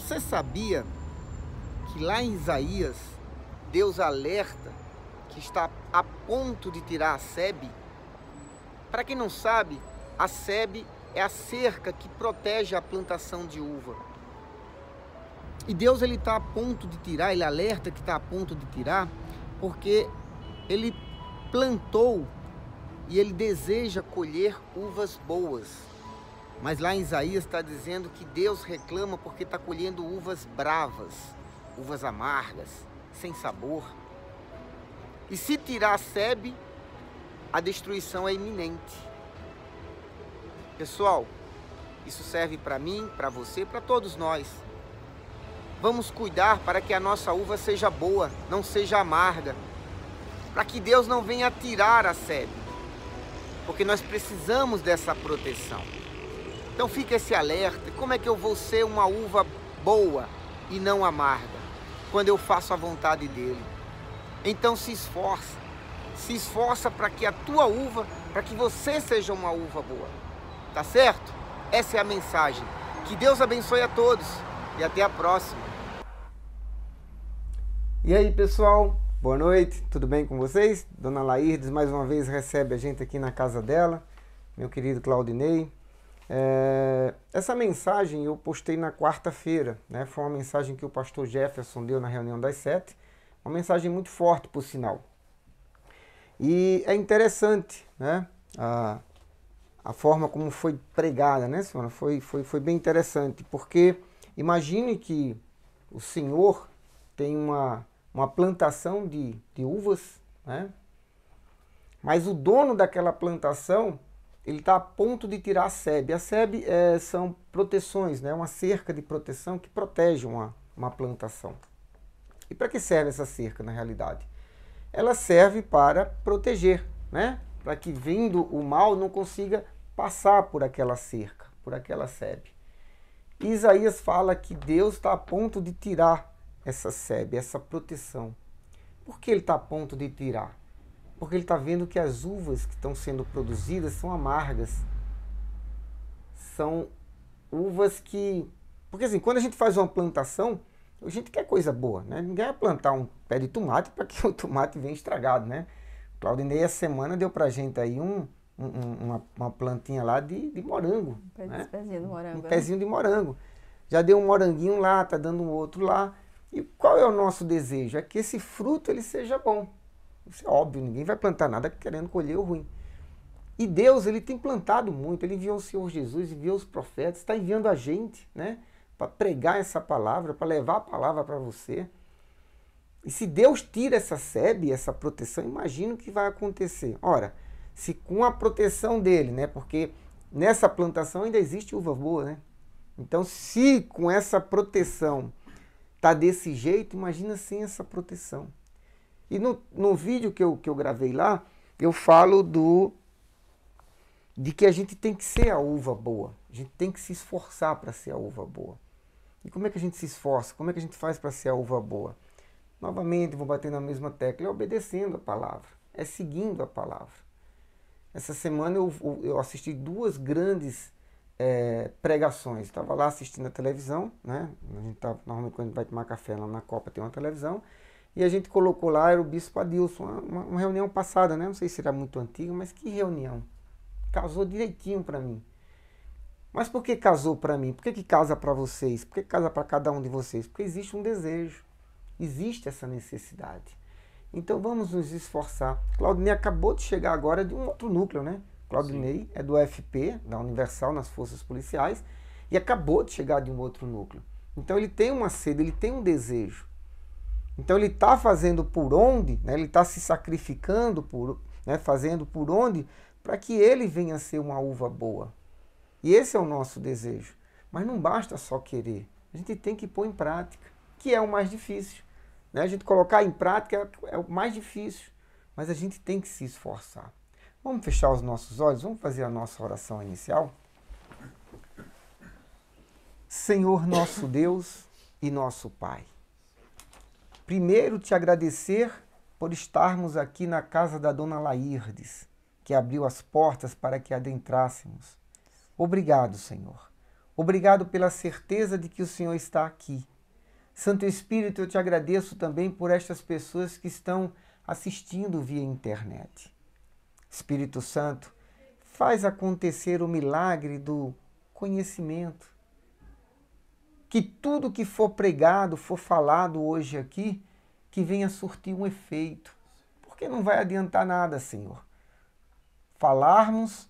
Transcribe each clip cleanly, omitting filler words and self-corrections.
Você sabia que lá em Isaías, Deus alerta que está a ponto de tirar a sebe? Para quem não sabe, a sebe é a cerca que protege a plantação de uva. E Deus está a ponto de tirar, ele alerta que está a ponto de tirar, porque ele plantou e ele deseja colher uvas boas. Mas lá em Isaías está dizendo que Deus reclama porque está colhendo uvas bravas, uvas amargas, sem sabor. E se tirar a sebe, a destruição é iminente. Pessoal, isso serve para mim, para você, para todos nós. Vamos cuidar para que a nossa uva seja boa, não seja amarga. Para que Deus não venha tirar a sebe. Porque nós precisamos dessa proteção. Então fica esse alerta. Como é que eu vou ser uma uva boa e não amarga? Quando eu faço a vontade dele. Então se esforça. Se esforça para que a tua uva, para que você seja uma uva boa. Tá certo? Essa é a mensagem. Que Deus abençoe a todos. E até a próxima. E aí, pessoal? Boa noite. Tudo bem com vocês? Dona Lairdes mais uma vez recebe a gente aqui na casa dela. Meu querido Claudinei. Essa mensagem eu postei na quarta-feira, né? Foi uma mensagem que o pastor Jefferson deu na reunião das 7, uma mensagem muito forte, por sinal. E é interessante, né? A forma como foi pregada, né, senhora? Foi bem interessante, porque imagine que o Senhor tem uma plantação de uvas, né? Mas o dono daquela plantação, ele está a ponto de tirar a sebe. A sebe são proteções, né? Uma cerca de proteção que protege uma plantação. E para que serve essa cerca, na realidade? Ela serve para proteger, né? Para que, vindo o mal, não consiga passar por aquela cerca, por aquela sebe. E Isaías fala que Deus está a ponto de tirar essa sebe, essa proteção. Por que ele está a ponto de tirar? Porque ele está vendo que as uvas que estão sendo produzidas são amargas. São uvas que... Porque assim, quando a gente faz uma plantação, a gente quer coisa boa, né? Ninguém vai plantar um pé de tomate para que o tomate venha estragado, né? Claudinei, essa semana deu pra gente aí uma plantinha lá de morango. Né? Pezinho de morango. Um pezinho de morango. Já deu um moranguinho lá, tá dando um outro lá. E qual é o nosso desejo? É que esse fruto ele seja bom. Isso é óbvio, ninguém vai plantar nada querendo colher o ruim. E Deus, ele tem plantado muito, ele enviou o Senhor Jesus, enviou os profetas, está enviando a gente, né, para pregar essa palavra, para levar a palavra para você. E se Deus tira essa sebe, essa proteção, imagina o que vai acontecer. Ora, se com a proteção dele, né, porque nessa plantação ainda existe uva boa, né? Então, se com essa proteção tá desse jeito, imagina sem essa proteção. E no vídeo que eu gravei lá, eu falo de que a gente tem que ser a uva boa. A gente tem que se esforçar para ser a uva boa. E como é que a gente se esforça? Como é que a gente faz para ser a uva boa? Novamente, vou bater na mesma tecla, é obedecendo a palavra, é seguindo a palavra. Essa semana eu assisti duas grandes pregações. Estava lá assistindo a televisão, né? A gente normalmente quando a gente vai tomar café lá na Copa tem uma televisão. E a gente colocou lá, era o Bispo Adilson, uma reunião passada, né? Não sei se era muito antiga, mas que reunião. Casou direitinho para mim. Mas por que casou para mim? Por que casa para vocês? Por que casa para cada um de vocês? Porque existe um desejo. Existe essa necessidade. Então vamos nos esforçar. Claudinei acabou de chegar agora de um outro núcleo, né? Claudinei é do UFP, da Universal, nas Forças Policiais, e acabou de chegar de um outro núcleo. Então ele tem uma sede, ele tem um desejo. Então ele está fazendo por onde, né? Ele está se sacrificando, fazendo por onde, para que ele venha a ser uma uva boa. E esse é o nosso desejo. Mas não basta só querer, a gente tem que pôr em prática, que é o mais difícil. Né? A gente colocar em prática é o mais difícil, mas a gente tem que se esforçar. Vamos fechar os nossos olhos, vamos fazer a nossa oração inicial? Senhor nosso Deus e nosso Pai, primeiro te agradecer por estarmos aqui na casa da Dona Lairdes, que abriu as portas para que adentrássemos. Obrigado, Senhor. Obrigado pela certeza de que o Senhor está aqui. Santo Espírito, eu te agradeço também por estas pessoas que estão assistindo via internet. Espírito Santo, faz acontecer o milagre do conhecimento. Que tudo que for pregado, for falado hoje aqui, que venha surtir um efeito. Porque não vai adiantar nada, Senhor. Falarmos,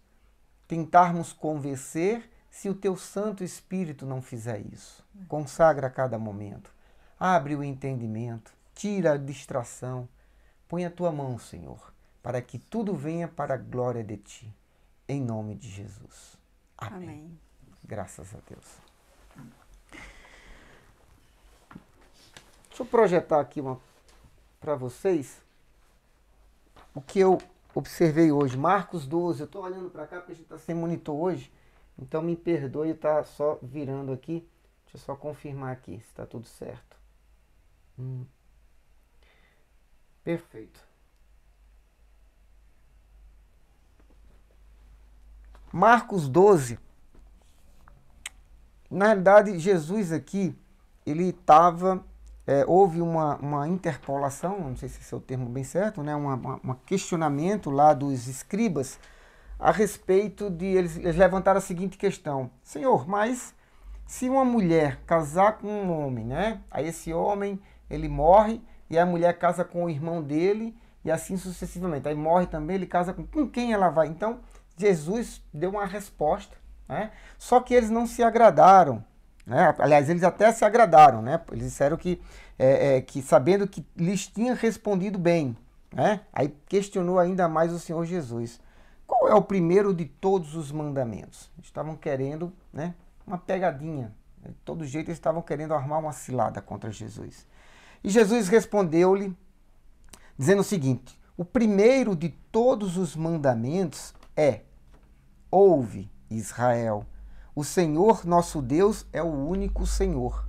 tentarmos convencer, se o teu Santo Espírito não fizer isso. Consagra cada momento. Abre o entendimento. Tira a distração. Põe a tua mão, Senhor, para que tudo venha para a glória de ti. Em nome de Jesus. Amém. Amém. Graças a Deus. Deixa eu projetar aqui para vocês o que eu observei hoje. Marcos 12. Eu estou olhando para cá porque a gente está sem monitor hoje. Então me perdoe, está só virando aqui. Deixa eu só confirmar aqui se está tudo certo. Perfeito. Marcos 12. Na realidade, Jesus aqui, ele estava... houve uma interpolação, não sei se esse é o termo bem certo, né? Um questionamento lá dos escribas a respeito de... Eles levantaram a seguinte questão. Senhor, mas se uma mulher casar com um homem, né? Aí esse homem, ele morre e a mulher casa com o irmão dele e assim sucessivamente. Aí morre também, ele casa com quem ela vai? Então, Jesus deu uma resposta, né? Só que eles não se agradaram, né? Aliás, eles até se agradaram, né? Eles disseram que sabendo que lhes tinha respondido bem, né? Aí questionou ainda mais o Senhor Jesus. Qual é o primeiro de todos os mandamentos? Eles estavam querendo, né, uma pegadinha. De todo jeito eles estavam querendo armar uma cilada contra Jesus. E Jesus respondeu-lhe, dizendo o seguinte: o primeiro de todos os mandamentos é: ouve, Israel, o Senhor nosso Deus é o único Senhor.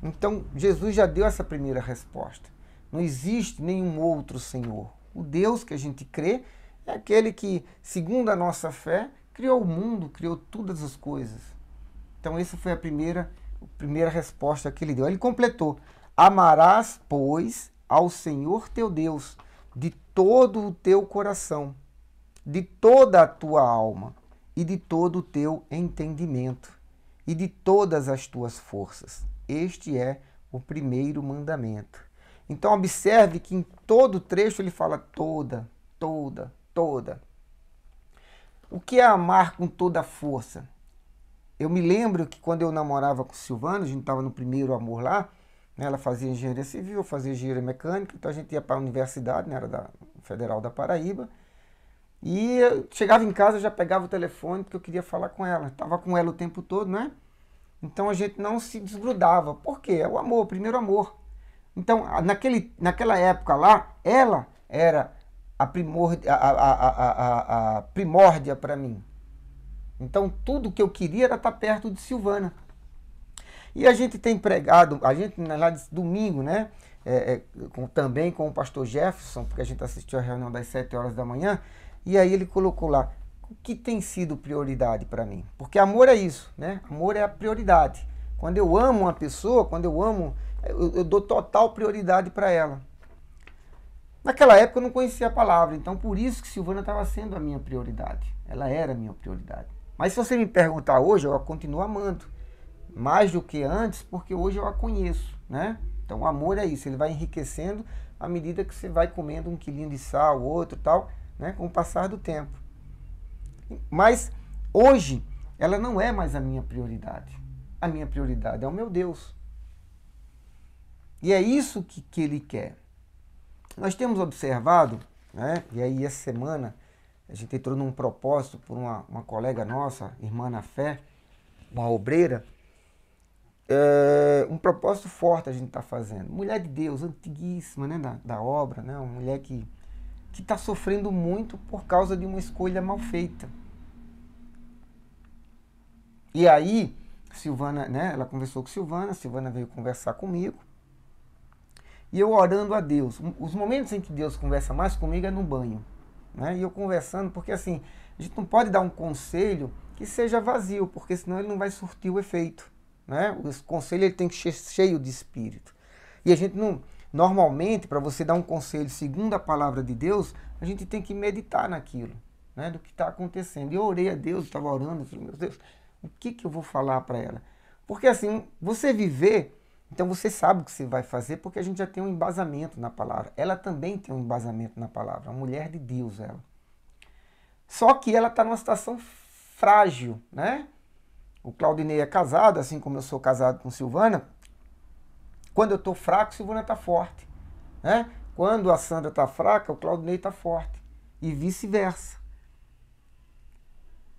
Então, Jesus já deu essa primeira resposta. Não existe nenhum outro Senhor. O Deus que a gente crê é aquele que, segundo a nossa fé, criou o mundo, criou todas as coisas. Então, essa foi a primeira resposta que ele deu. Ele completou: amarás, pois, ao Senhor teu Deus de todo o teu coração, de toda a tua alma e de todo o teu entendimento e de todas as tuas forças. Este é o primeiro mandamento. Então observe que em todo o trecho ele fala toda, toda, toda. O que é amar com toda a força? Eu me lembro que quando eu namorava com Silvana, a gente estava no primeiro amor lá, né, ela fazia engenharia civil, eu fazia engenharia mecânica, então a gente ia para a universidade, né, era da Federal da Paraíba, e eu chegava em casa, já pegava o telefone porque eu queria falar com ela. Estava com ela o tempo todo, né? Então a gente não se desgrudava. Por quê? É o amor, o primeiro amor. Então, naquela época lá, ela era a primórdia para mim. Então tudo que eu queria era estar perto de Silvana. E a gente tem pregado, a gente lá de domingo, né? Também com o pastor Jefferson, porque a gente assistiu a reunião das 7 horas da manhã, e aí ele colocou lá: o que tem sido prioridade para mim? Porque amor é isso, né? Amor é a prioridade. Quando eu amo uma pessoa, eu dou total prioridade para ela. Naquela época eu não conhecia a palavra, então por isso que Silvana estava sendo a minha prioridade. Ela era a minha prioridade. Mas se você me perguntar hoje, eu a continuo amando. Mais do que antes, porque hoje eu a conheço, né? Então o amor é isso, ele vai enriquecendo à medida que você vai comendo um quilinho de sal, outro tal, né? Com o passar do tempo. Mas hoje ela não é mais a minha prioridade. A minha prioridade é o meu Deus. E é isso que ele quer. Nós temos observado, né? E aí essa semana a gente entrou num propósito por uma colega nossa, irmã na fé, uma obreira, um propósito forte a gente está fazendo. Mulher de Deus, antiguíssima, né? Da obra, né? Uma mulher que está sofrendo muito por causa de uma escolha mal feita. E aí, Silvana, né? Ela conversou com Silvana veio conversar comigo. E eu orando a Deus. Os momentos em que Deus conversa mais comigo é no banho, né? E eu conversando, porque assim, a gente não pode dar um conselho que seja vazio, porque senão ele não vai surtir o efeito, né? O conselho ele tem que ser cheio de espírito. E a gente não, normalmente, para você dar um conselho segundo a palavra de Deus, a gente tem que meditar naquilo, né? Do que está acontecendo. E eu orei a Deus, estava orando, eu falei, meu Deus, o que eu vou falar para ela? Porque assim, você viver, então você sabe o que você vai fazer, porque a gente já tem um embasamento na palavra. Ela também tem um embasamento na palavra, uma mulher de Deus, ela. Só que ela está numa situação frágil, né? O Claudinei é casado, assim como eu sou casado com Silvana. Quando eu estou fraco, Silvana está forte, né? Quando a Sandra está fraca, o Claudinei está forte. E vice-versa.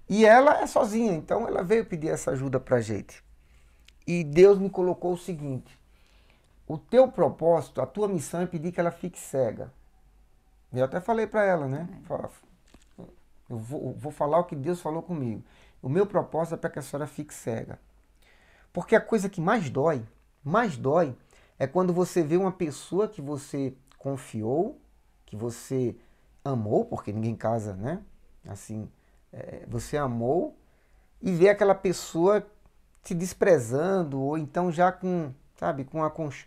E ela é sozinha, então ela veio pedir essa ajuda para a gente. E Deus me colocou o seguinte: o teu propósito, a tua missão é pedir que ela fique cega. Eu até falei para ela, né? Eu vou falar o que Deus falou comigo. O meu propósito é para que a senhora fique cega. Porque a coisa que mais dói, é quando você vê uma pessoa que você confiou, que você amou, porque ninguém casa, né? Assim, você amou, e vê aquela pessoa te desprezando, ou então já com, sabe,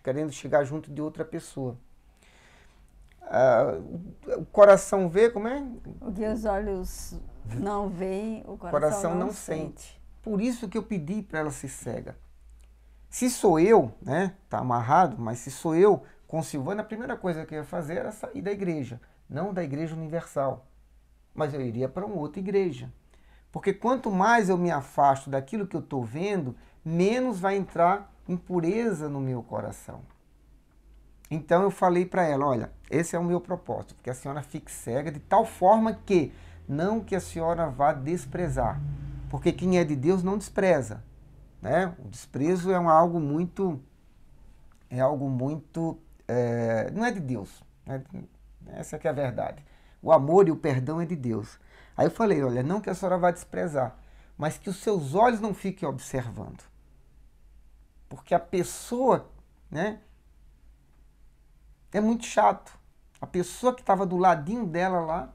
querendo chegar junto de outra pessoa. O coração vê, como é? O que os olhos não veem, o coração não sente. Por isso que eu pedi para ela ser cega. Se sou eu, né, tá amarrado, mas se sou eu com Silvana, a primeira coisa que eu ia fazer era sair da igreja, não da Igreja Universal, mas eu iria para uma outra igreja. Porque quanto mais eu me afasto daquilo que eu estou vendo, menos vai entrar impureza no meu coração. Então eu falei para ela, olha, esse é o meu propósito, que a senhora fique cega de tal forma que, não que a senhora vá desprezar, porque quem é de Deus não despreza, né? O desprezo é algo muito, não é de Deus, né? Essa que é a verdade. O amor e o perdão é de Deus. Aí eu falei, olha, não que a senhora vá desprezar, mas que os seus olhos não fiquem observando. Porque a pessoa, né, é muito chato. A pessoa que estava do ladinho dela lá.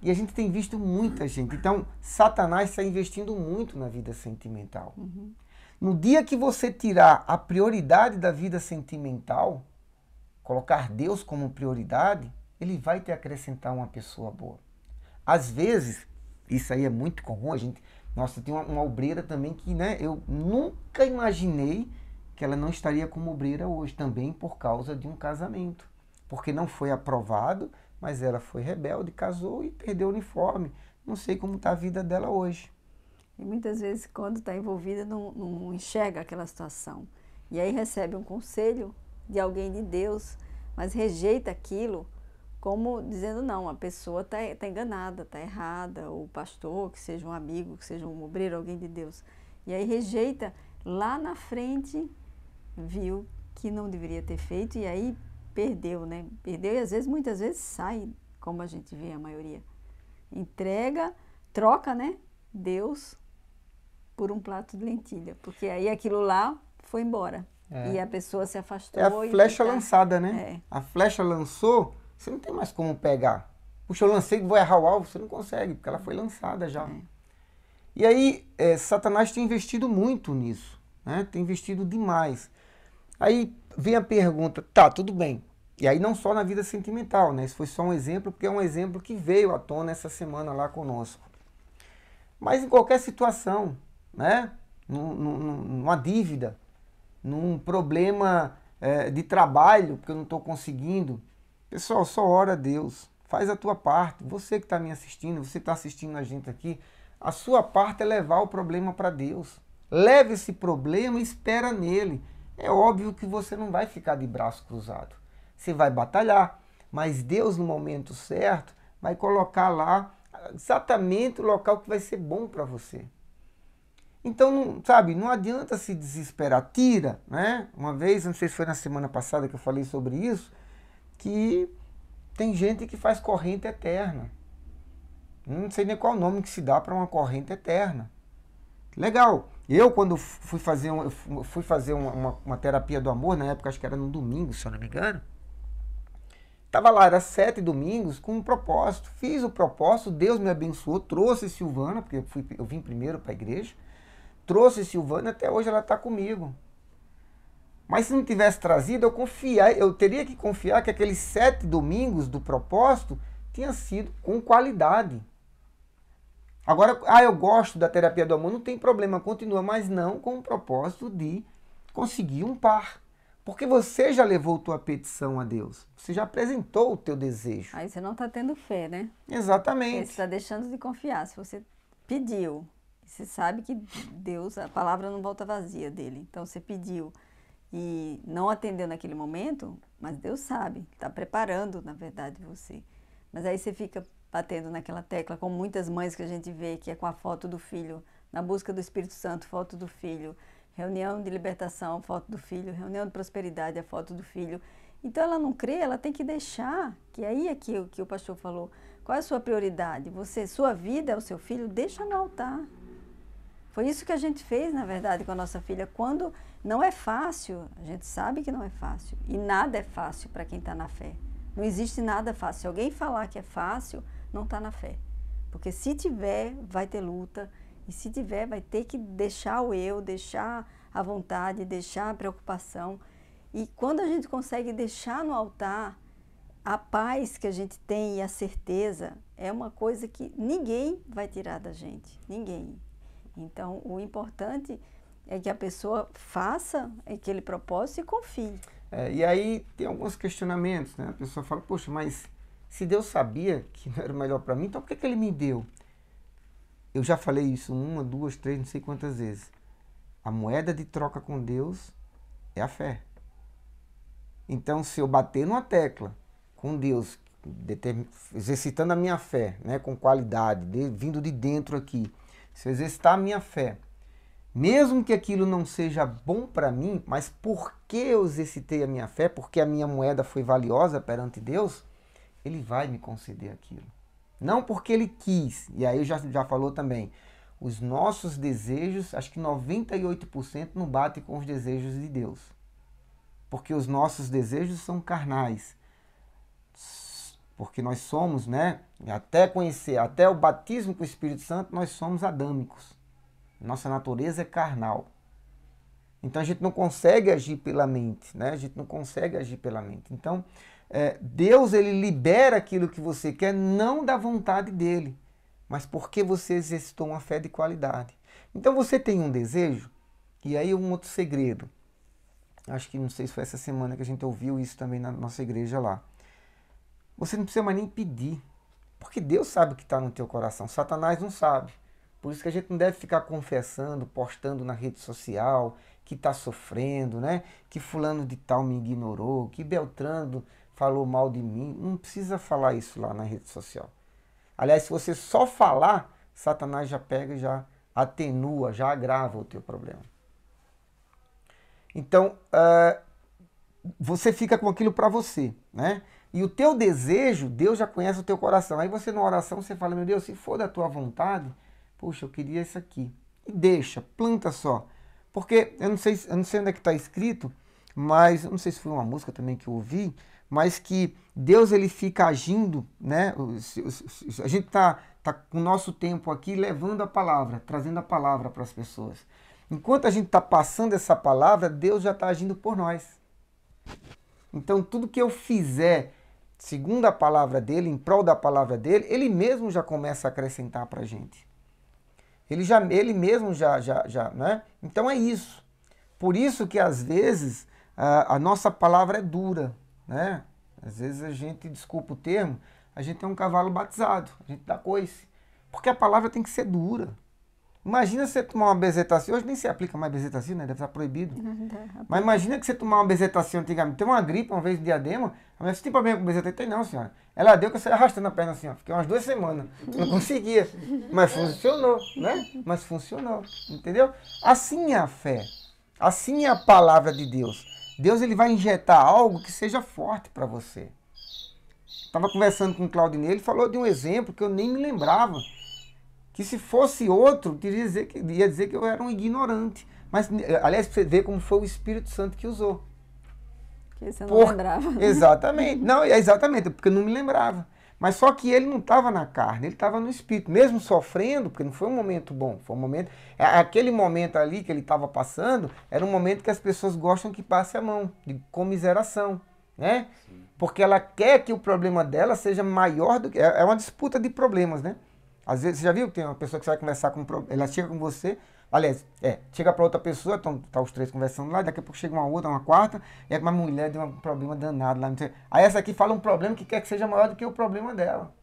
E a gente tem visto muita gente. Então, Satanás está investindo muito na vida sentimental. Uhum. No dia que você tirar a prioridade da vida sentimental, colocar Deus como prioridade, ele vai te acrescentar uma pessoa boa. Às vezes, isso aí é muito comum, nossa, tem uma obreira também que, né, eu nunca imaginei que ela não estaria como obreira hoje, também por causa de um casamento. Porque não foi aprovado, mas ela foi rebelde, casou e perdeu o uniforme. Não sei como está a vida dela hoje. E muitas vezes, quando está envolvida, não enxerga aquela situação. E aí recebe um conselho de alguém de Deus, mas rejeita aquilo como dizendo, não, a pessoa está enganada, está errada, o pastor, que seja um amigo, que seja um obreiro, alguém de Deus. E aí rejeita, lá na frente viu que não deveria ter feito e aí perdeu, né? Perdeu e às vezes, muitas vezes sai, como a gente vê a maioria. Entrega, troca, né? Deus por um prato de lentilha, porque aí aquilo lá foi embora. E a pessoa se afastou. É a flecha lançada, né? A flecha lançou, você não tem mais como pegar. Puxa, eu lancei que vou errar o alvo, você não consegue, porque ela foi lançada já. E aí, Satanás tem investido muito nisso, né? Tem investido demais. Aí vem a pergunta, tá, tudo bem. E aí não só na vida sentimental, né? Isso foi só um exemplo, porque é um exemplo que veio à tona essa semana lá conosco. Mas em qualquer situação, né? Numa dívida, num problema de trabalho, porque eu não estou conseguindo. Pessoal, só ora a Deus. Faz a tua parte. Você que está me assistindo, você está assistindo a gente aqui, a sua parte é levar o problema para Deus. Leve esse problema e espera nele. É óbvio que você não vai ficar de braço cruzado. Você vai batalhar, mas Deus, no momento certo, vai colocar lá exatamente o local que vai ser bom para você. Então, não adianta se desesperar. Tira, né? Uma vez, não sei se foi na semana passada que eu falei sobre isso, que tem gente que faz corrente eterna. Não sei nem qual o nome que se dá para uma corrente eterna. Legal. Eu, quando fui fazer uma terapia do amor, na época acho que era no domingo, se eu não me engano, Estava lá, era 7 domingos com um propósito. Fiz o propósito, Deus me abençoou, trouxe Silvana, porque eu vim primeiro para a igreja, trouxe Silvana, até hoje ela está comigo. Mas se não tivesse trazido, eu teria que confiar que aqueles 7 domingos do propósito tinha sido com qualidade. Agora, eu gosto da terapia do amor, não tem problema, continua, mas não com o propósito de conseguir um par. Porque você já levou tua petição a Deus. Você já apresentou o teu desejo. Aí você não está tendo fé, né? Exatamente. Você está deixando de confiar. Se você pediu, você sabe que Deus, a palavra não volta vazia dele. Então você pediu e não atendeu naquele momento, mas Deus sabe, está preparando, na verdade, você. Mas aí você fica batendo naquela tecla, como muitas mães que a gente vê, que é com a foto do filho, na busca do Espírito Santo, foto do filho. Reunião de libertação, foto do filho. Reunião de prosperidade, a foto do filho. Então ela não crê, ela tem que deixar, que aí é que o pastor falou. Qual é a sua prioridade? Sua vida é o seu filho, deixa no altar. Foi isso que a gente fez, na verdade, com a nossa filha. Quando não é fácil, a gente sabe que não é fácil. E nada é fácil para quem está na fé. Não existe nada fácil. Se alguém falar que é fácil, não está na fé. Porque se tiver, vai ter luta. E se tiver, vai ter que deixar o eu, deixar a vontade, deixar a preocupação. E quando a gente consegue deixar no altar, a paz que a gente tem e a certeza é uma coisa que ninguém vai tirar da gente. Ninguém. Então, o importante é que a pessoa faça aquele propósito e confie. E aí tem alguns questionamentos, né? A pessoa fala, poxa, mas se Deus sabia que não era o melhor para mim, então por que Ele me deu? Eu já falei isso 1, 2, 3, não sei quantas vezes. A moeda de troca com Deus é a fé. Então, se eu bater numa tecla com Deus, exercitando a minha fé, né, com qualidade, vindo de dentro aqui, se eu exercitar a minha fé, mesmo que aquilo não seja bom para mim, mas porque eu exercitei a minha fé, porque a minha moeda foi valiosa perante Deus, Ele vai me conceder aquilo. Não porque Ele quis, e aí já falou também, os nossos desejos, acho que 98% não batem com os desejos de Deus. Porque os nossos desejos são carnais. Porque nós somos, né, até o batismo com o Espírito Santo, nós somos adâmicos. Nossa natureza é carnal. Então a gente não consegue agir pela mente, né? A gente não consegue agir pela mente. Então, Deus, Ele libera aquilo que você quer, não da vontade dEle, mas porque você exercitou uma fé de qualidade. Então você tem um desejo, e aí um outro segredo. Acho que não sei se foi essa semana que a gente ouviu isso também na nossa igreja lá. Você não precisa mais nem pedir, porque Deus sabe o que está no teu coração, Satanás não sabe. Por isso que a gente não deve ficar confessando, postando na rede social, que está sofrendo, né? Que fulano de tal me ignorou, que Beltrano falou mal de mim. Não precisa falar isso lá na rede social. Aliás, se você só falar, Satanás já pega e já atenua, já agrava o teu problema. Então, você fica com aquilo para você, né? E o teu desejo, Deus já conhece o teu coração. Aí você, na oração, você fala, meu Deus, se for da tua vontade, puxa, eu queria isso aqui. E deixa, planta só. Porque, eu não sei onde é que está escrito, mas, eu não sei se foi uma música também que eu ouvi, mas que Deus, Ele fica agindo, né? A gente tá com o nosso tempo aqui levando a palavra, trazendo a palavra para as pessoas. Enquanto a gente está passando essa palavra, Deus já está agindo por nós. Então, tudo que eu fizer segundo a palavra dEle, em prol da palavra dEle, Ele mesmo já começa a acrescentar para a gente. Ele mesmo já, né? Então é isso. Por isso que às vezes a nossa palavra é dura, né? Às vezes a gente, desculpa o termo, a gente é um cavalo batizado, a gente dá coice. Porque a palavra tem que ser dura. Imagina você tomar uma bezetacil, hoje nem se aplica mais bezetacil, né? Deve estar proibido. Mas imagina que você tomar uma bezetacil antigamente, tem uma gripe, uma vez em Diadema, mas você tem problema com bezetacil? Tem não, senhora. Ela deu que eu saí arrastando a perna assim, ó. Fiquei umas 2 semanas, não conseguia. Mas funcionou, né? Mas funcionou, entendeu? Assim é a fé, assim é a palavra de Deus. Deus, Ele vai injetar algo que seja forte para você. Estava conversando com o Claudinei, ele falou de um exemplo que eu nem me lembrava. Que se fosse outro, ia dizer que eu era um ignorante. Mas, aliás, para você ver como foi o Espírito Santo que usou. Esse eu não lembrava. Exatamente. Não, exatamente, porque eu não me lembrava. Mas só que ele não estava na carne, ele estava no espírito. Mesmo sofrendo, porque não foi um momento bom, foi um momento... Aquele momento ali que ele estava passando, era um momento que as pessoas gostam que passe a mão, de comiseração, né? Sim. Porque ela quer que o problema dela seja maior do que... É uma disputa de problemas, né? Às vezes, você já viu que tem uma pessoa que você vai conversar com... Ela chega com você... Aliás, chega para outra pessoa, tá os três conversando lá, daqui a pouco chega uma outra, uma quarta, e uma mulher tem um problema danado lá. Não sei. Aí essa aqui fala um problema que quer que seja maior do que o problema dela.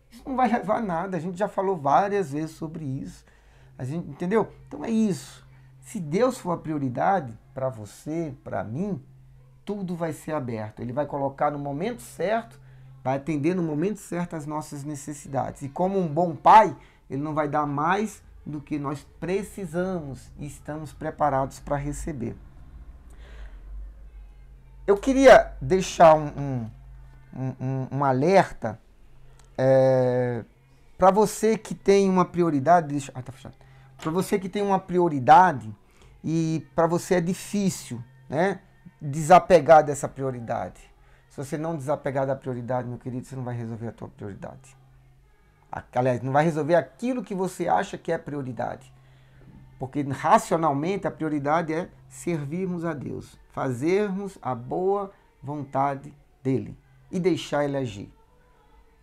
Isso não vai levar a nada, a gente já falou várias vezes sobre isso. A gente, entendeu? Então é isso. Se Deus for a prioridade para você, para mim, tudo vai ser aberto. Ele vai colocar no momento certo, vai atender no momento certo as nossas necessidades. E como um bom pai, ele não vai dar mais do que nós precisamos e estamos preparados para receber. Eu queria deixar um alerta para você que tem uma prioridade. Tá fechado. Para você que tem uma prioridade e para você é difícil, né, desapegar dessa prioridade. Se você não desapegar da prioridade, meu querido, você não vai resolver a tua prioridade. Aliás, não vai resolver aquilo que você acha que é prioridade. Porque racionalmente a prioridade é servirmos a Deus, fazermos a boa vontade dele e deixar ele agir.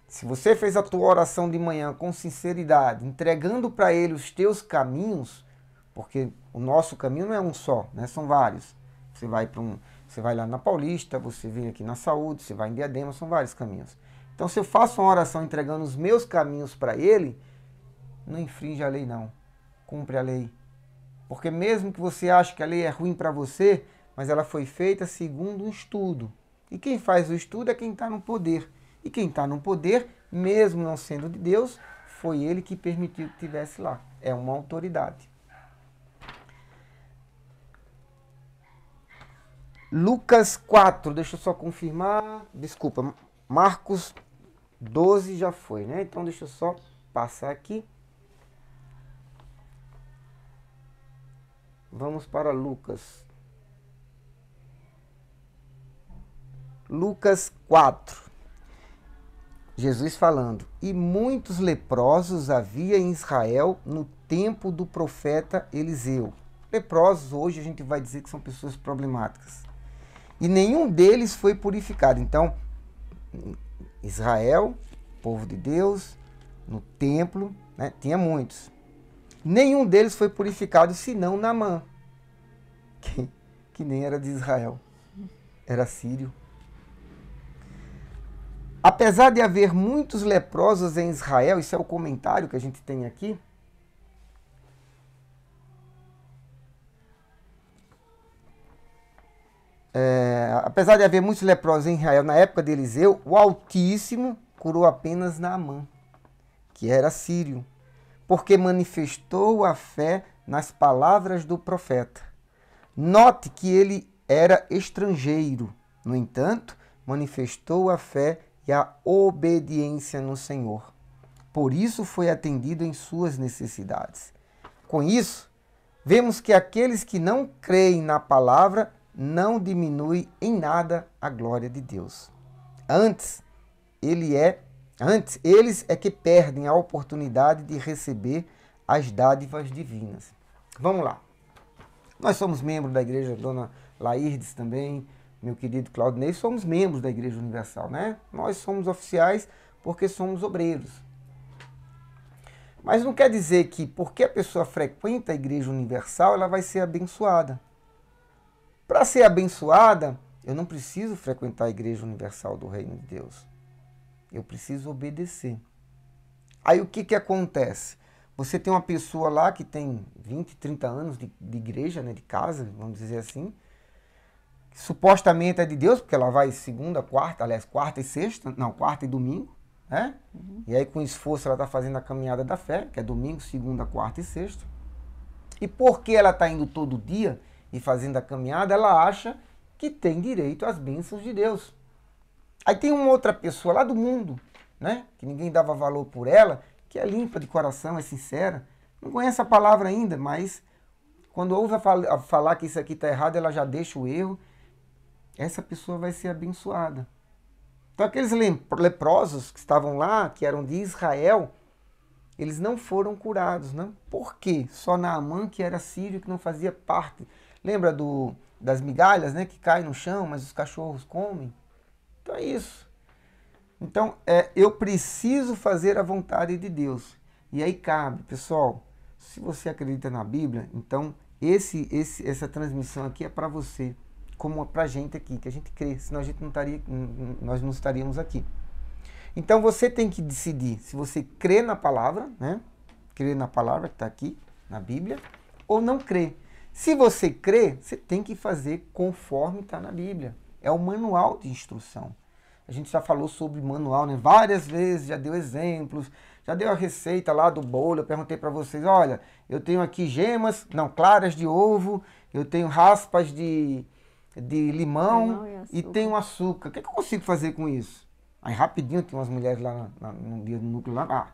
Se você fez a tua oração de manhã com sinceridade, entregando para ele os teus caminhos, porque o nosso caminho não é um só, né? São vários. Você vai lá na Paulista, você vem aqui na Saúde, você vai em Diadema, são vários caminhos. Então, se eu faço uma oração entregando os meus caminhos para ele, não infringe a lei, não. Cumpre a lei. Porque mesmo que você ache que a lei é ruim para você, mas ela foi feita segundo um estudo. E quem faz o estudo é quem está no poder. E quem está no poder, mesmo não sendo de Deus, foi ele que permitiu que estivesse lá. É uma autoridade. Lucas 4, deixa eu só confirmar. Desculpa, Marcos 12 já foi, né? Então deixa eu só passar aqui. Vamos para Lucas. Lucas 4. Jesus falando. E muitos leprosos havia em Israel no tempo do profeta Eliseu. Leprosos hoje a gente vai dizer que são pessoas problemáticas. E nenhum deles foi purificado. Então, Israel, povo de Deus, no templo, né, tinha muitos. Nenhum deles foi purificado, senão Naamã, que nem era de Israel, era sírio. Apesar de haver muitos leprosos em Israel, isso é o comentário que a gente tem aqui, apesar de haver muitos leprosos em Israel na época de Eliseu, o Altíssimo curou apenas Naamã, que era sírio, porque manifestou a fé nas palavras do profeta. Note que ele era estrangeiro, no entanto, manifestou a fé e a obediência no Senhor. Por isso foi atendido em suas necessidades. Com isso, vemos que aqueles que não creem na palavra não diminui em nada a glória de Deus. Antes, eles é que perdem a oportunidade de receber as dádivas divinas. Vamos lá. Nós somos membros da igreja, Dona Lairdes também, meu querido Claudinei, somos membros da Igreja Universal, né? Nós somos oficiais porque somos obreiros. Mas não quer dizer que porque a pessoa frequenta a Igreja Universal, ela vai ser abençoada. Para ser abençoada, eu não preciso frequentar a Igreja Universal do Reino de Deus. Eu preciso obedecer. Aí o que acontece? Você tem uma pessoa lá que tem 20, 30 anos de igreja, né, de casa, vamos dizer assim, que supostamente é de Deus, porque ela vai segunda, quarta, aliás, quarta e domingo, né? E aí com esforço ela está fazendo a caminhada da fé, que é domingo, segunda, quarta e sexta. E porque ela está indo todo dia e fazendo a caminhada, ela acha que tem direito às bênçãos de Deus. Aí tem uma outra pessoa lá do mundo, né, que ninguém dava valor por ela, que é limpa de coração, é sincera, não conhece a palavra ainda, mas quando ouve falar que isso aqui está errado, ela já deixa o erro essa pessoa vai ser abençoada. Então aqueles leprosos que estavam lá, que eram de Israel, eles não foram curados, não? Por quê? Só Naamã, que era sírio, que não fazia parte. Lembra das migalhas, né, que caem no chão, mas os cachorros comem? Então é isso. Então eu preciso fazer a vontade de Deus. E aí cabe, pessoal, se você acredita na Bíblia, então essa transmissão aqui é para você, como para a gente aqui, que a gente crê, senão a gente nós não estaríamos aqui. Então você tem que decidir se você crê na palavra, né? Crê na palavra que está aqui, na Bíblia, ou não crê. Se você crê, você tem que fazer conforme está na Bíblia. É o manual de instrução. A gente já falou sobre manual, né? Várias vezes, já deu exemplos, já deu a receita lá do bolo. Eu perguntei para vocês, olha, eu tenho aqui claras de ovo, eu tenho raspas de limão e tenho açúcar. O que eu consigo fazer com isso? Aí rapidinho tem umas mulheres lá no dia do núcleo lá,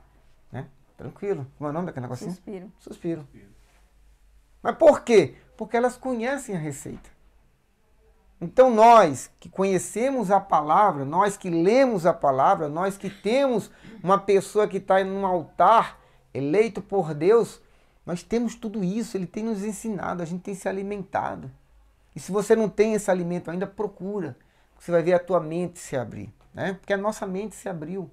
né? Tranquilo. Como é o nome daquele negocinho? Suspiro. Mas por quê? Porque elas conhecem a receita. Então nós que conhecemos a palavra, nós que lemos a palavra, nós que temos uma pessoa que está em um altar eleito por Deus, nós temos tudo isso, Ele tem nos ensinado, a gente tem se alimentado. E se você não tem esse alimento ainda, procura. Você vai ver a tua mente se abrir, né? Porque a nossa mente se abriu.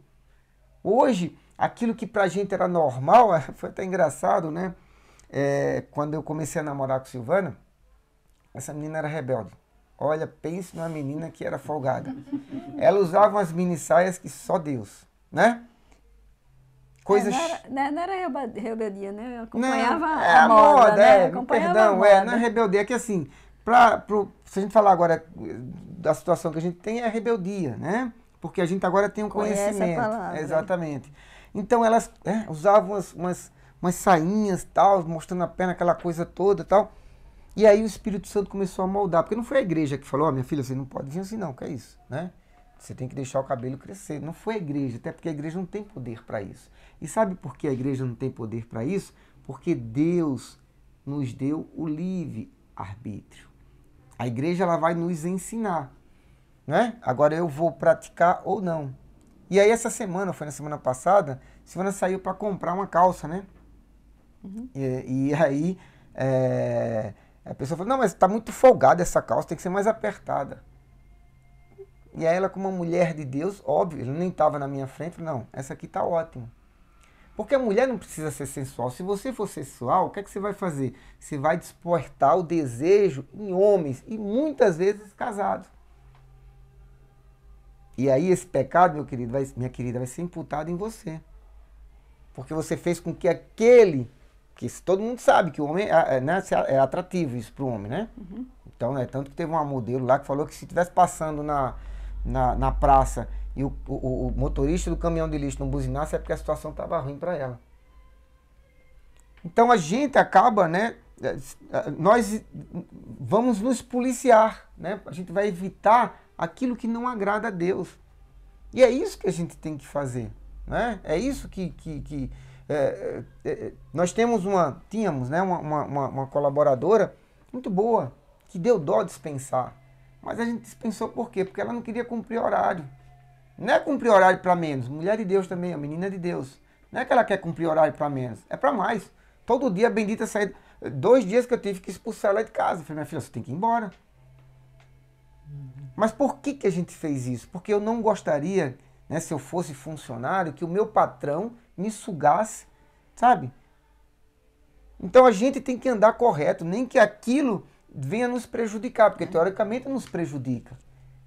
Hoje, aquilo que pra gente era normal, foi até engraçado, né? Quando eu comecei a namorar com Silvana, essa menina era rebelde. Olha, pense numa menina que era folgada. Ela usava umas mini saias que só Deus, né? Coisas... Não era rebeldia, né? Eu acompanhava a moda, né? Perdão, não é rebeldia, é que assim, se a gente falar agora da situação que a gente tem, é rebeldia, né? Porque a gente agora tem um conhecimento. A palavra. Exatamente. Então elas usavam umas sainhas, tal, mostrando a perna, aquela coisa toda tal. E aí o Espírito Santo começou a moldar, porque não foi a igreja que falou, minha filha, você não pode vir assim não, que é isso, né? Você tem que deixar o cabelo crescer. Não foi a igreja, até porque a igreja não tem poder para isso. E sabe por que a igreja não tem poder para isso? Porque Deus nos deu o livre arbítrio. A igreja ela vai nos ensinar, né? Agora eu vou praticar ou não. E aí essa semana, foi na semana passada, a Silvana saiu para comprar uma calça, né? Uhum. E aí a pessoa falou, não, mas está muito folgada essa calça, tem que ser mais apertada. E aí ela, como uma mulher de Deus, óbvio, ele nem estava na minha frente, não, essa aqui está ótima. Porque a mulher não precisa ser sensual. Se você for sensual, o que é que você vai fazer? Você vai despertar o desejo em homens, e muitas vezes casados. E aí esse pecado, minha querida, vai ser imputado em você. Porque você fez com que que todo mundo sabe que o homem é atrativo isso para o homem, né? Uhum. Então, tanto que teve uma modelo lá que falou que se estivesse passando na praça e o motorista do caminhão de lixo não buzinasse, é porque a situação estava ruim para ela. Então a gente acaba, né? Nós vamos nos policiar, né? A gente vai evitar aquilo que não agrada a Deus. E é isso que a gente tem que fazer, né? É isso que nós tínhamos, né, uma colaboradora muito boa, que deu dó dispensar. Mas a gente dispensou por quê? Porque ela não queria cumprir horário. Não é cumprir horário para menos. Mulher de Deus também, a menina de Deus. Não é que ela quer cumprir horário para menos. É para mais. Todo dia a bendita sair. 2 dias que eu tive que expulsar ela de casa. Eu falei, minha filha, você tem que ir embora. Mas por que a gente fez isso? Porque eu não gostaria, né, se eu fosse funcionário, que o meu patrão me sugasse, sabe? Então a gente tem que andar correto, nem que aquilo venha nos prejudicar, porque teoricamente nos prejudica.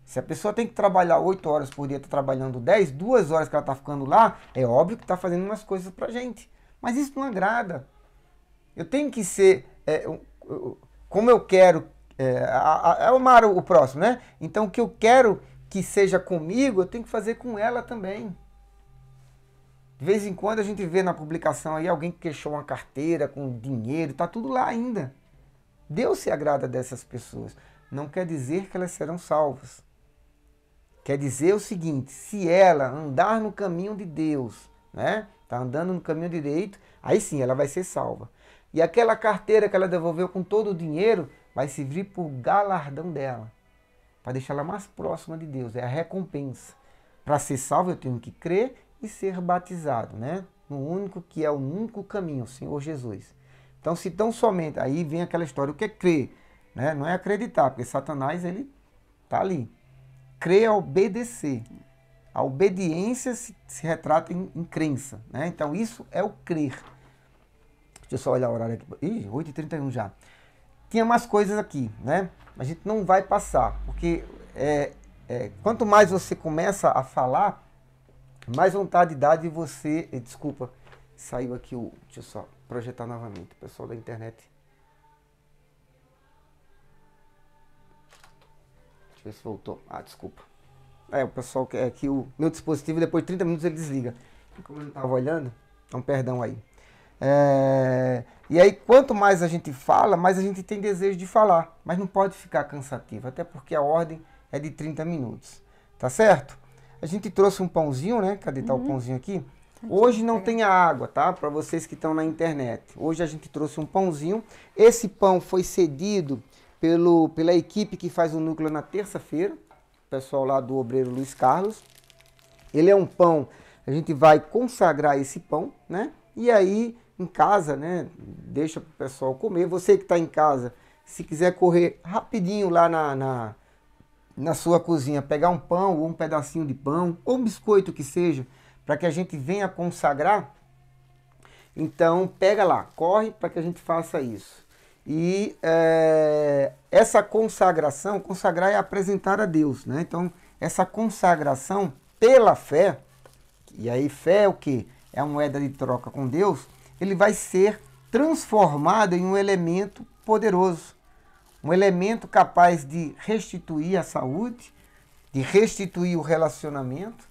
Se a pessoa tem que trabalhar 8 horas por dia, está trabalhando 10, 2 horas que ela está ficando lá, é óbvio que está fazendo umas coisas pra gente. Mas isso não agrada. Eu tenho que ser, como eu quero, amar o próximo, né? Então o que eu quero que seja comigo, eu tenho que fazer com ela também. De vez em quando a gente vê na publicação aí alguém que queixou uma carteira com dinheiro, tá tudo lá ainda. Deus se agrada dessas pessoas. Não quer dizer que elas serão salvas. Quer dizer o seguinte, se ela andar no caminho de Deus, né? Tá andando no caminho direito, aí sim ela vai ser salva. E aquela carteira que ela devolveu com todo o dinheiro vai servir por galardão dela. para deixá-la mais próxima de Deus. É a recompensa. Para ser salvo eu tenho que crer e ser batizado, né? No único que é o único caminho, o Senhor Jesus. Então, se tão somente, aí vem aquela história, o que é crer? Né? Não é acreditar, porque Satanás, ele está ali. Crer é obedecer. A obediência se retrata em crença, né? Então, isso é o crer. Deixa eu só olhar o horário aqui. Ih, 8h31 já. Tinha mais coisas aqui, né? A gente não vai passar, porque quanto mais você começa a falar, mais vontade dá de você... Desculpa, saiu aqui o... Deixa eu só projetar novamente, o pessoal da internet. Deixa eu ver se voltou. Ah, desculpa. O pessoal quer que o meu dispositivo, depois de 30 minutos, ele desliga. Como eu não estava olhando, então perdão aí. E aí, quanto mais a gente fala, mais a gente tem desejo de falar. Mas não pode ficar cansativo, até porque a ordem é de 30 minutos. Tá certo? A gente trouxe um pãozinho, né? Cadê tá o pãozinho aqui? Hoje não tem água, tá? Para vocês que estão na internet. Hoje a gente trouxe um pãozinho. Esse pão foi cedido pela equipe que faz o núcleo na terça-feira. O pessoal lá do Obreiro Luiz Carlos. Ele é um pão, a gente vai consagrar esse pão, né? E aí, em casa, né? Deixa pro pessoal comer. Você que está em casa, se quiser correr rapidinho lá na sua cozinha, pegar um pão ou um pedacinho de pão, ou um biscoito que seja, para que a gente venha consagrar, então pega lá, corre para que a gente faça isso. E essa consagração, consagrar é apresentar a Deus, né? Então, essa consagração pela fé, e aí fé é o quê? É a moeda de troca com Deus, ele vai ser transformado em um elemento poderoso. Um elemento capaz de restituir a saúde, de restituir o relacionamento,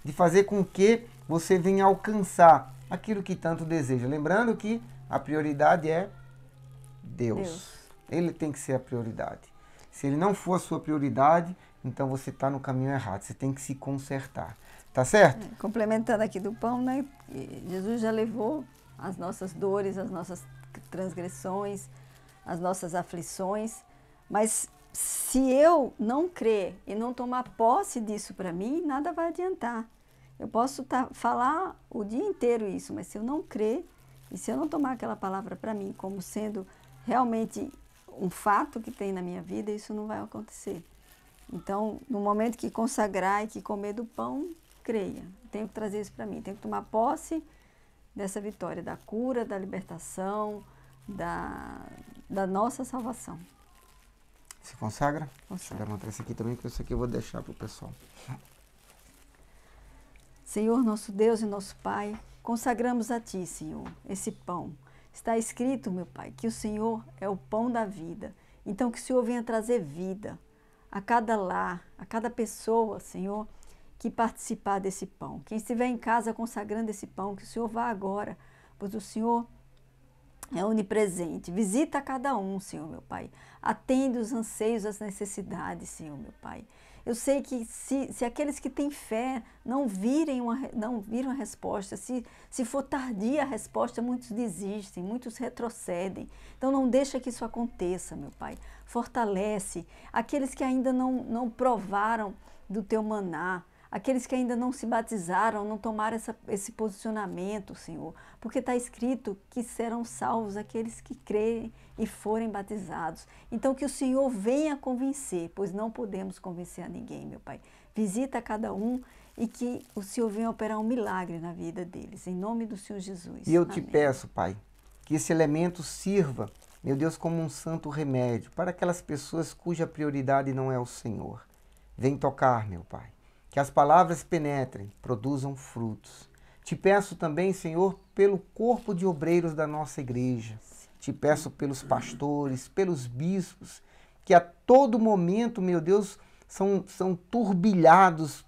de fazer com que você venha alcançar aquilo que tanto deseja. Lembrando que a prioridade é Deus. Ele tem que ser a prioridade. Se ele não for a sua prioridade, então você está no caminho errado. Você tem que se consertar. Tá certo? Complementando aqui do pão, né? Jesus já levou as nossas dores, as nossas transgressões, as nossas aflições, mas se eu não crer e não tomar posse disso para mim, nada vai adiantar. Eu posso falar o dia inteiro isso, mas se eu não crer e se eu não tomar aquela palavra para mim como sendo realmente um fato que tem na minha vida, isso não vai acontecer. Então, no momento que consagrar e que comer do pão, creia. Tenho que trazer isso para mim, tenho que tomar posse dessa vitória, da cura, da libertação, da nossa salvação. Se consagra? Consagra. Deixa eu levantar esse aqui também, porque isso aqui eu vou deixar para o pessoal. Senhor, nosso Deus e nosso Pai, consagramos a Ti, Senhor, esse pão. Está escrito, meu Pai, que o Senhor é o pão da vida. Então, que o Senhor venha trazer vida a cada lar, a cada pessoa, Senhor, que participar desse pão. Quem estiver em casa consagrando esse pão, que o Senhor vá agora, pois o Senhor é onipresente. Visita cada um, Senhor, meu Pai. Atende os anseios, as necessidades, Senhor, meu Pai. Eu sei que se aqueles que têm fé não viram a resposta, se for tardia a resposta, muitos desistem, muitos retrocedem. Então não deixa que isso aconteça, meu Pai. Fortalece aqueles que ainda não provaram do Teu maná, aqueles que ainda não se batizaram, não tomaram esse posicionamento, Senhor, porque está escrito que serão salvos aqueles que crerem e forem batizados. Então que o Senhor venha convencer, pois não podemos convencer a ninguém, meu Pai. Visita cada um e que o Senhor venha operar um milagre na vida deles, em nome do Senhor Jesus. E eu te Amém. peço, Pai, que esse elemento sirva, meu Deus, como um santo remédio para aquelas pessoas cuja prioridade não é o Senhor. Vem tocar, meu Pai. Que as palavras penetrem, produzam frutos. Te peço também, Senhor, pelo corpo de obreiros da nossa igreja. Te peço pelos pastores, pelos bispos, que a todo momento, meu Deus, são turbilhados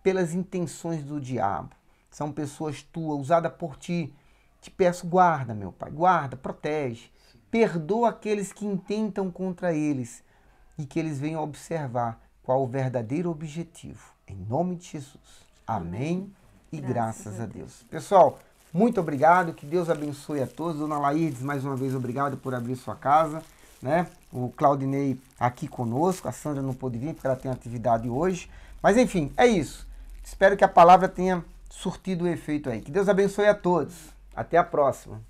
pelas intenções do diabo. São pessoas tuas, usadas por ti. Te peço, guarda, meu Pai, guarda, protege. Perdoa aqueles que intentam contra eles e que eles venham observar qual o verdadeiro objetivo. Em nome de Jesus. Amém e graças a Deus. Pessoal, muito obrigado. Que Deus abençoe a todos. Dona Laírdes, mais uma vez, obrigado por abrir sua casa. né? O Claudinei aqui conosco, a Sandra não pôde vir porque ela tem atividade hoje. Mas enfim, é isso. Espero que a palavra tenha surtido o efeito aí. Que Deus abençoe a todos. Até a próxima.